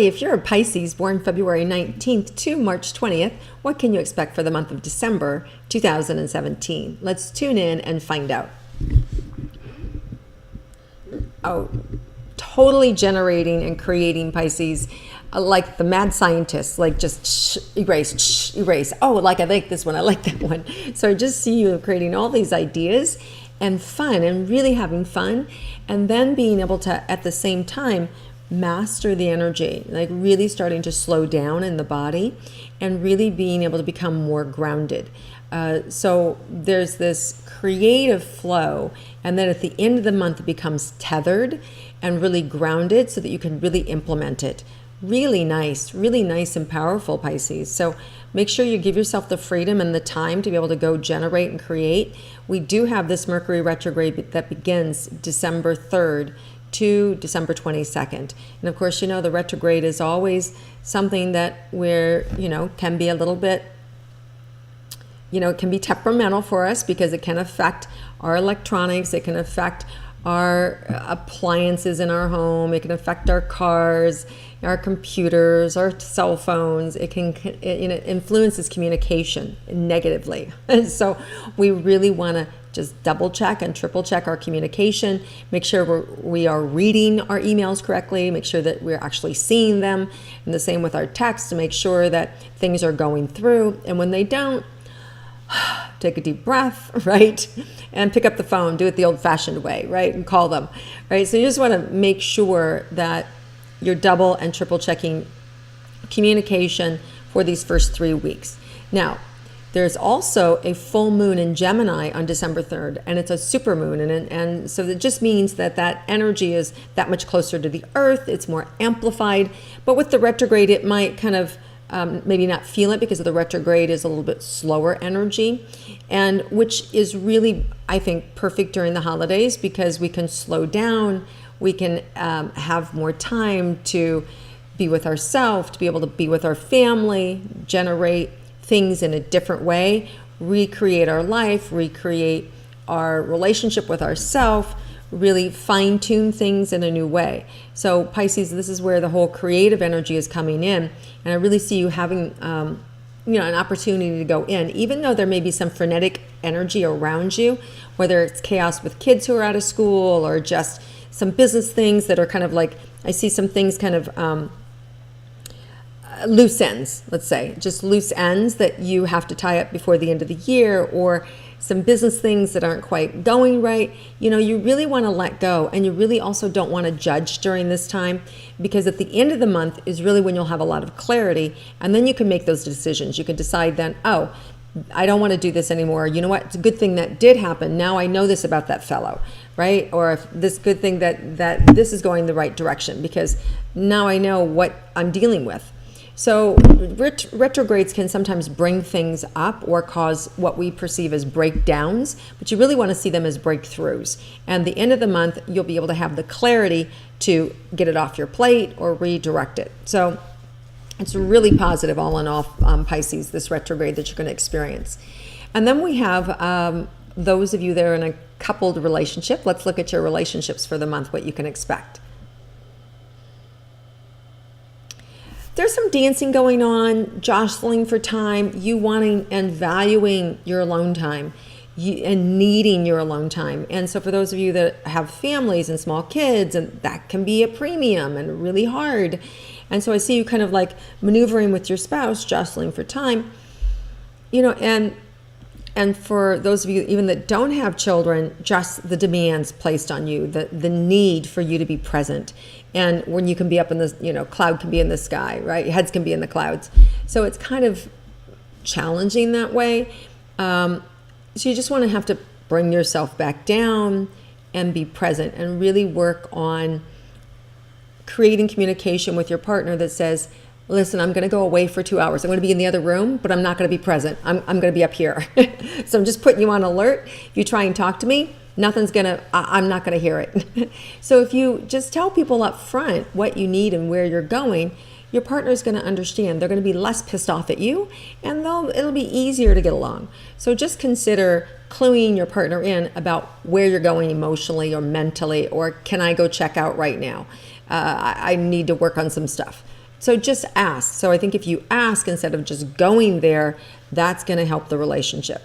if you're a Pisces born February 19th to March 20th, what can you expect for the month of December 2017? Let's tune in and find out. Oh, totally generating and creating Pisces, like the mad scientists, like just erase. Oh, like I like this one, I like that one. So I just see you creating all these ideas and fun and really having fun, and then being able to, at the same time, master the energy, like really starting to slow down in the body and really being able to become more grounded. So there's this creative flow, and then at the end of the month it becomes tethered and really grounded so that you can really implement it. Really nice and powerful, Pisces. So make sure you give yourself the freedom and the time to be able to go generate and create. We do have this Mercury retrograde that begins December 3rd to December 22nd. And of course, the retrograde is always something that can be a little bit, it can be temperamental for us because it can affect our electronics, it can affect our appliances in our home, it can affect our cars, our computers, our cell phones. It influences communication negatively. And so we really want to just double check and triple check our communication, make sure we are reading our emails correctly, make sure that we're actually seeing them, and the same with our texts, to make sure that things are going through. And when they don't, take a deep breath, right? And pick up the phone, do it the old-fashioned way, right? And call them, right? So you just want to make sure that you're double and triple checking communication for these first 3 weeks. Now, there's also a full moon in Gemini on December 3rd, and it's a super moon. And so it just means that energy is that much closer to the earth. It's more amplified. But with the retrograde, it might kind of maybe not feel it because of the retrograde is a little bit slower energy, and which is really, I think, perfect during the holidays because we can slow down, we can have more time to be with ourselves, to be able to be with our family, generate things in a different way, recreate our life, recreate our relationship with ourselves, really fine-tune things in a new way. So Pisces, this is where the whole creative energy is coming in, and I really see you having an opportunity to go in, even though there may be some frenetic energy around you, whether it's chaos with kids who are out of school or just some business things that are kind of like, I see some things kind of loose ends, let's say, just loose ends that you have to tie up before the end of the year, or some business things that aren't quite going right. You really want to let go, and you really also don't want to judge during this time, because at the end of the month is really when you'll have a lot of clarity, and then you can make those decisions. You can decide then, oh, I don't want to do this anymore. You know what? It's a good thing that did happen. Now I know this about that fellow, right? Or if this good thing that this is going the right direction, because now I know what I'm dealing with. So retrogrades can sometimes bring things up or cause what we perceive as breakdowns, but you really want to see them as breakthroughs. And the end of the month, you'll be able to have the clarity to get it off your plate or redirect it. So it's really positive all in all, Pisces, this retrograde that you're going to experience. And then we have those of you that are in a coupled relationship. Let's look at your relationships for the month, what you can expect. There's some dancing going on, jostling for time, you wanting and valuing your alone time, and needing your alone time. And so for those of you that have families and small kids, and that can be a premium and really hard. And so I see you kind of like maneuvering with your spouse, jostling for time, and for those of you even that don't have children, just the demands placed on you, the need for you to be present. And when you can be up in the, cloud can be in the sky, right? Your heads can be in the clouds. So it's kind of challenging that way. So you just want to have to bring yourself back down and be present and really work on creating communication with your partner that says, listen, I'm going to go away for 2 hours. I'm going to be in the other room, but I'm not going to be present. I'm going to be up here. So I'm just putting you on alert. If you try and talk to me, I'm not going to hear it. So if you just tell people up front what you need and where you're going, your partner is going to understand. They're going to be less pissed off at you, and it'll be easier to get along. So just consider cluing your partner in about where you're going emotionally or mentally, or can I go check out right now? I need to work on some stuff. So just ask. So I think if you ask instead of just going there, that's going to help the relationship.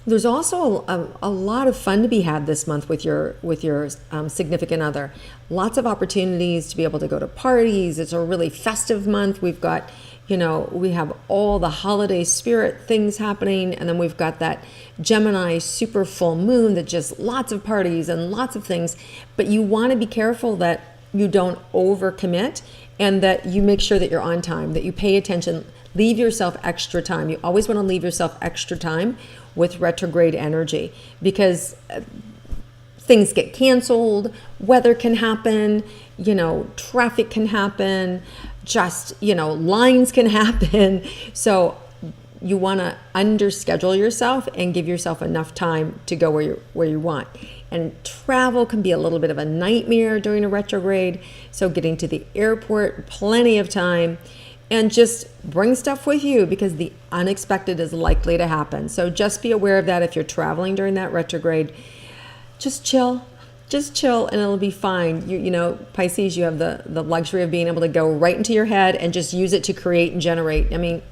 There's also a lot of fun to be had this month with your significant other. Lots of opportunities to be able to go to parties. It's a really festive month. We've got, we have all the holiday spirit things happening, and then we've got that Gemini super full moon that just lots of parties and lots of things. But you want to be careful that you don't overcommit and that you make sure that you're on time, that you pay attention, leave yourself extra time. You always want to leave yourself extra time with retrograde energy, because things get canceled, weather can happen, traffic can happen, just, lines can happen. So you want to underschedule yourself and give yourself enough time to go where you want. And travel can be a little bit of a nightmare during a retrograde. So getting to the airport, plenty of time. And just bring stuff with you, because the unexpected is likely to happen. So just be aware of that if you're traveling during that retrograde. Just chill, and it'll be fine. Pisces, you have the luxury of being able to go right into your head and just use it to create and generate. I mean,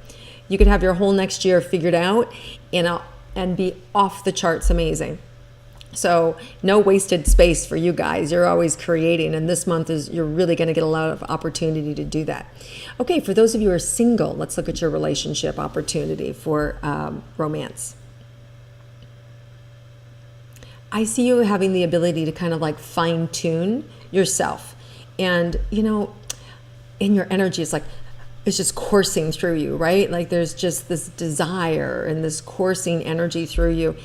you could have your whole next year figured out and be off the charts amazing. So no wasted space for you guys. You're always creating, and this month you're really going to get a lot of opportunity to do that. Okay, for those of you who are single, let's look at your relationship opportunity for romance. I see you having the ability to kind of like fine tune yourself, and in your energy, it's just coursing through you, right? Like there's just this desire and this coursing energy through you.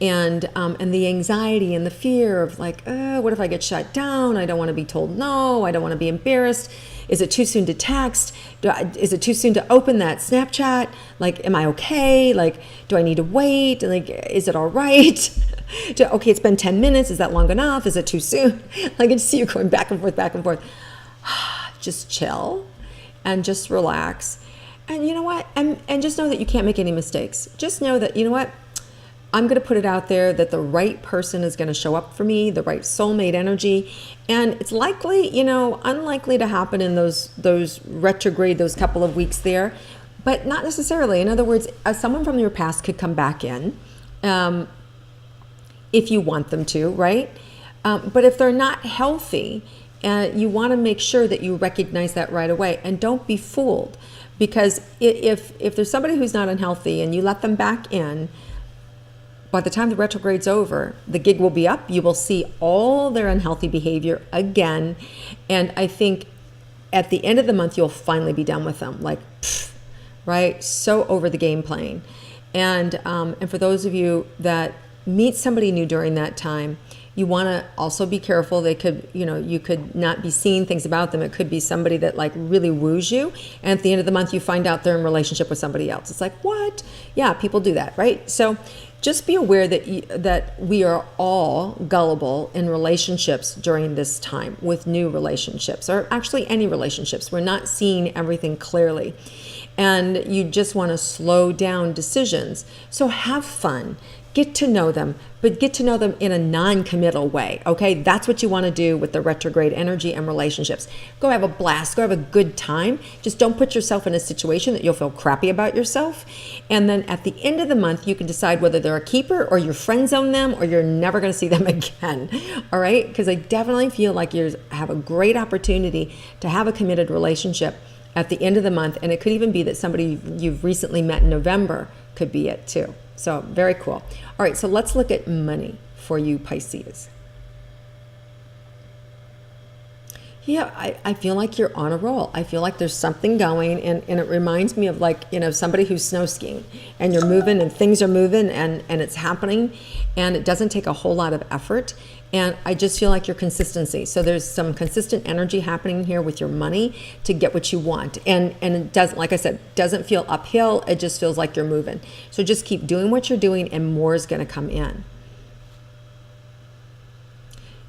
And the anxiety and the fear of what if I get shut down? I don't want to be told no. I don't want to be embarrassed. Is it too soon to text? Is it too soon to open that Snapchat? Am I okay? Do I need to wait? Is it all right? Okay, it's been 10 minutes. Is that long enough? Is it too soon? I can see you going back and forth, back and forth. Just chill and just relax. And you know what? And just know that you can't make any mistakes. Just know that, I'm going to put it out there that the right person is going to show up for me, the right soulmate energy. And it's likely, unlikely to happen in those retrograde, those couple of weeks there, but not necessarily. In other words, someone from your past could come back in if you want them to, right? But if they're not healthy, you want to make sure that you recognize that right away, and don't be fooled, because if there's somebody who's not unhealthy and you let them back in, by the time the retrograde's over, the gig will be up. You will see all their unhealthy behavior again. And I think at the end of the month, you'll finally be done with them. Right? So over the game playing. And for those of you that meet somebody new during that time, you want to also be careful. They could, you could not be seeing things about them. It could be somebody that really woos you. And at the end of the month, you find out they're in relationship with somebody else. It's what? Yeah, people do that, right? So just be aware that we are all gullible in relationships during this time, with new relationships, or actually any relationships. We're not seeing everything clearly. And you just want to slow down decisions. So have fun. Get to know them, but get to know them in a non-committal way, okay? That's what you want to do with the retrograde energy and relationships. Go have a blast. Go have a good time. Just don't put yourself in a situation that you'll feel crappy about yourself. And then at the end of the month, you can decide whether they're a keeper or you friend zone them or you're never going to see them again, all right? Because I definitely feel like you have a great opportunity to have a committed relationship at the end of the month. And it could even be that somebody you've recently met in November could be it too. So very cool. All right, so let's look at money for you, Pisces. Yeah, I feel like you're on a roll. I feel like there's something going, and it reminds me of somebody who's snow skiing, and you're moving and things are moving and it's happening, and it doesn't take a whole lot of effort. And I just feel like your consistency. So there's some consistent energy happening here with your money to get what you want. And it doesn't, like I said, doesn't feel uphill. It just feels like you're moving. So just keep doing what you're doing and more is going to come in.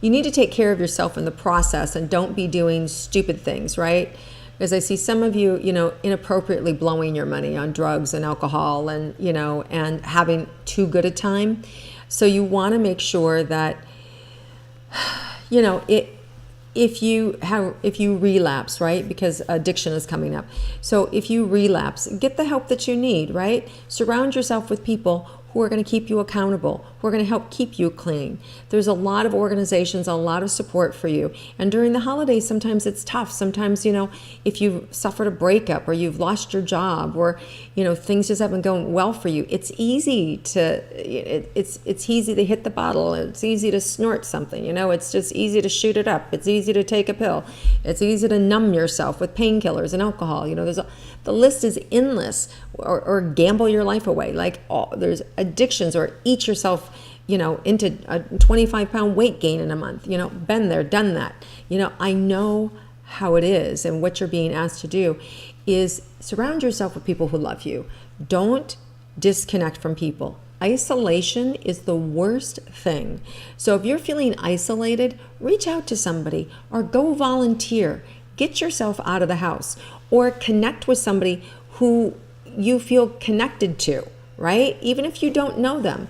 You need to take care of yourself in the process and don't be doing stupid things, right? Because I see some of you, inappropriately blowing your money on drugs and alcohol and, and having too good a time. So you want to make sure that if you relapse, right? Because addiction is coming up. So if you relapse, get the help that you need, right? Surround yourself with people who are going to keep you accountable, who are going to help keep you clean. There's a lot of organizations, a lot of support for you. And during the holidays, sometimes it's tough. Sometimes, if you've suffered a breakup or you've lost your job or, things just haven't gone well for you, it's easy to hit the bottle. It's easy to snort something, it's just easy to shoot it up. It's easy to take a pill. It's easy to numb yourself with painkillers and alcohol. The list is endless, or gamble your life away. There's addictions, or eat yourself, into a 25-pound weight gain in a month. Been there, done that. I know how it is, and what you're being asked to do is surround yourself with people who love you. Don't disconnect from people. Isolation is the worst thing. So if you're feeling isolated, reach out to somebody or go volunteer. Get yourself out of the house, or connect with somebody who you feel connected to, right? Even if you don't know them,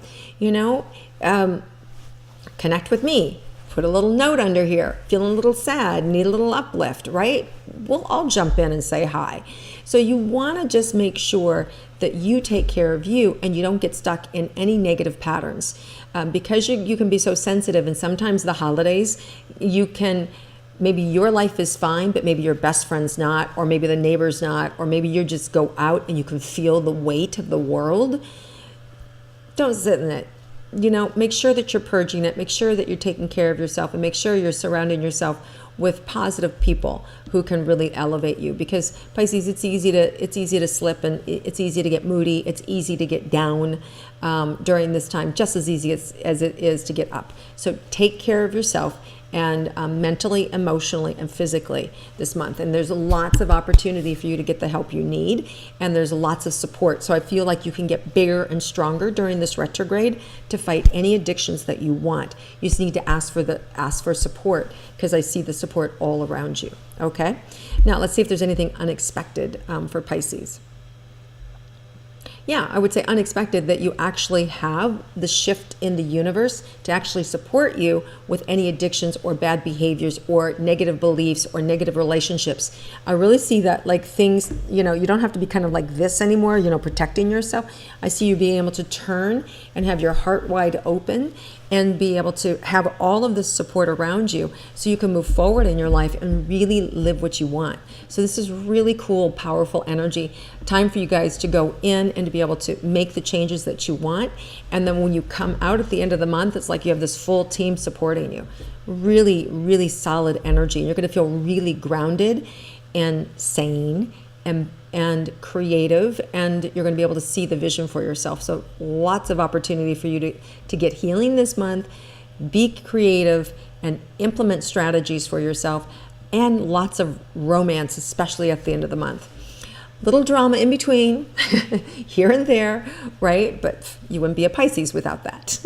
connect with me. Put a little note under here, feeling a little sad, need a little uplift, right? We'll all jump in and say hi. So you want to just make sure that you take care of you and you don't get stuck in any negative patterns. Because you can be so sensitive, and sometimes the holidays, maybe your life is fine, but maybe your best friend's not, or maybe the neighbor's not, or maybe you just go out and you can feel the weight of the world. Don't sit in it. Make sure that you're purging it, make sure that you're taking care of yourself, and make sure you're surrounding yourself with positive people who can really elevate you. Because Pisces, it's easy to slip, and it's easy to get moody. It's easy to get down during this time, just as easy as it is to get up. So take care of yourself, and mentally, emotionally, and physically this month. And there's lots of opportunity for you to get the help you need, and there's lots of support. So I feel like you can get bigger and stronger during this retrograde to fight any addictions that you want. You just need to ask for support, because I see the support all around you. Okay? Now let's see if there's anything unexpected for Pisces. Yeah, I would say unexpected, that you actually have the shift in the universe to actually support you with any addictions or bad behaviors or negative beliefs or negative relationships. I really see that things, you don't have to be kind of like this anymore, protecting yourself. I see you being able to turn and have your heart wide open and be able to have all of this support around you so you can move forward in your life and really live what you want. So this is really cool, powerful energy. Time for you guys to go in and to be able to make the changes that you want. And then when you come out at the end of the month, it's like you have this full team supporting you. Really, really solid energy. You're going to feel really grounded and sane and creative, and you're going to be able to see the vision for yourself. So lots of opportunity for you to get healing this month, be creative, and implement strategies for yourself, and lots of romance, especially at the end of the month. Little drama in between, here and there, right? But you wouldn't be a Pisces without that.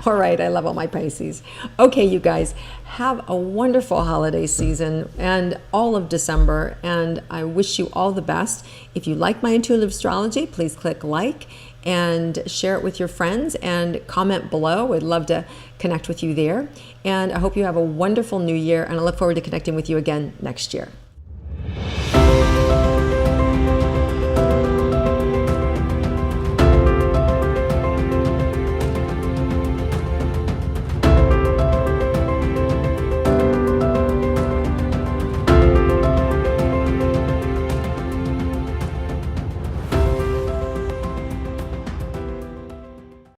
All right, I love all my Pisces. Okay, you guys, have a wonderful holiday season and all of December, and I wish you all the best. If you like my intuitive astrology, please click like and share it with your friends and comment below. I'd love to connect with you there. And I hope you have a wonderful new year, and I look forward to connecting with you again next year.